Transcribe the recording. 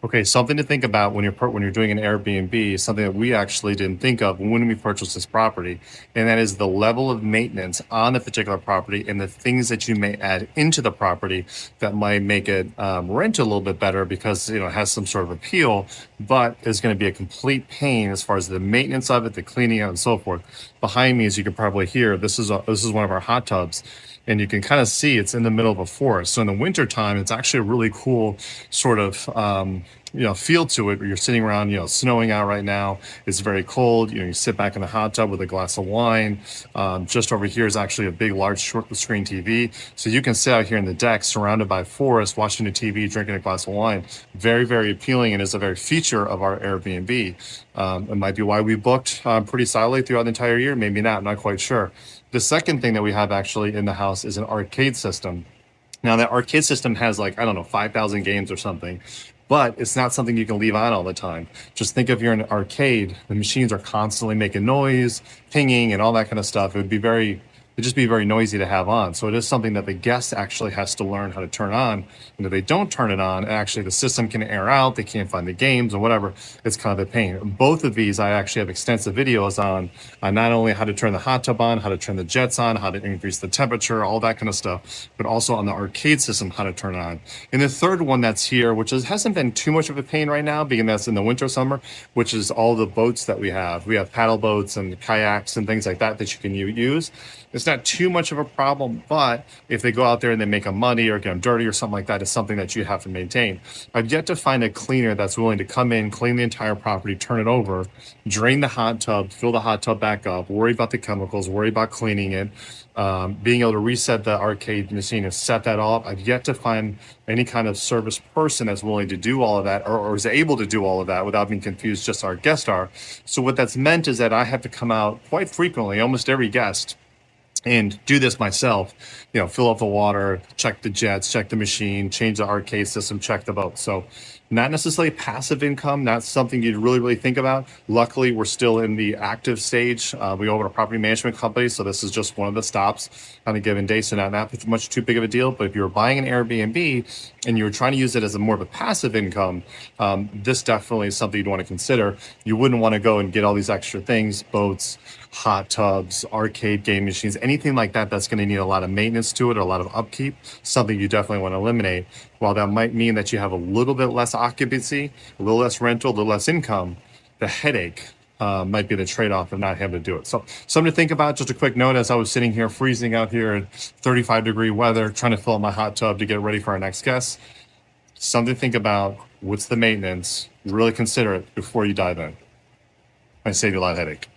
Okay, something to think about when you're doing an Airbnb, something that we actually didn't think of when we purchased this property, and that is the level of maintenance on the particular property and the things that you may add into the property that might make it rent a little bit better because it has some sort of appeal, but is going to be a complete pain as far as the maintenance of it, the cleaning out, and so forth. Behind me, as you can probably hear, this is one of our hot tubs. And you can kind of see it's in the middle of a forest. So in the wintertime, it's actually a really cool sort of feel to it where you're sitting around, snowing out right now. It's very cold. You sit back in the hot tub with a glass of wine. Just over here is actually a big, large short screen TV. So you can sit out here in the deck surrounded by forest, watching the TV, drinking a glass of wine. Very, very appealing and is a very feature of our Airbnb. It might be why we booked pretty solidly throughout the entire year. Maybe not, I'm not quite sure. The second thing that we have actually in the house is an arcade system. Now that arcade system has like, I don't know, 5,000 games or something, but it's not something you can leave on all the time. Just think if you're in an arcade, the machines are constantly making noise, pinging and all that kind of stuff. It'd just be very noisy to have on. So it is something that the guest actually has to learn how to turn on. And if they don't turn it on, actually the system can air out, they can't find the games or whatever. It's kind of a pain. Both of these, I actually have extensive videos on not only how to turn the hot tub on, how to turn the jets on, how to increase the temperature, all that kind of stuff, but also on the arcade system, how to turn it on. And the third one that's here, which hasn't been too much of a pain right now, being that's in the winter, summer, which is all the boats that we have. We have paddle boats and kayaks and things like that that you can use. It's not too much of a problem, but if they go out there and they make them muddy or get them dirty or something like that, it's something that you have to maintain. I've yet to find a cleaner that's willing to come in, clean the entire property, turn it over, drain the hot tub, fill the hot tub back up, worry about the chemicals, worry about cleaning it, being able to reset the arcade machine and set that all up. I've yet to find any kind of service person that's willing to do all of that or is able to do all of that without being confused, just our guests are. So what that's meant is that I have to come out quite frequently, almost every guest, and do this myself, fill up the water, check the jets, check the machine, change the arcade system, check the boat. So not necessarily passive income, not something you'd really think about. Luckily, we're still in the active stage. We own a property management company, so this is just one of the stops on a given day, so not much too big of a deal. But if you were buying an Airbnb and you were trying to use it as a more of a passive income, this definitely is something you'd want to consider. You wouldn't want to go and get all these extra things, boats, hot tubs, arcade game machines, anything like that that's going to need a lot of maintenance to it or a lot of upkeep, something you definitely want to eliminate. While that might mean that you have a little bit less occupancy, a little less rental, a little less income, the headache might be the trade-off of not having to do it. So something to think about. Just a quick note, as I was sitting here freezing out here in 35-degree weather, trying to fill up my hot tub to get ready for our next guest, something to think about. What's the maintenance? Really consider it before you dive in. I save you a lot of headache.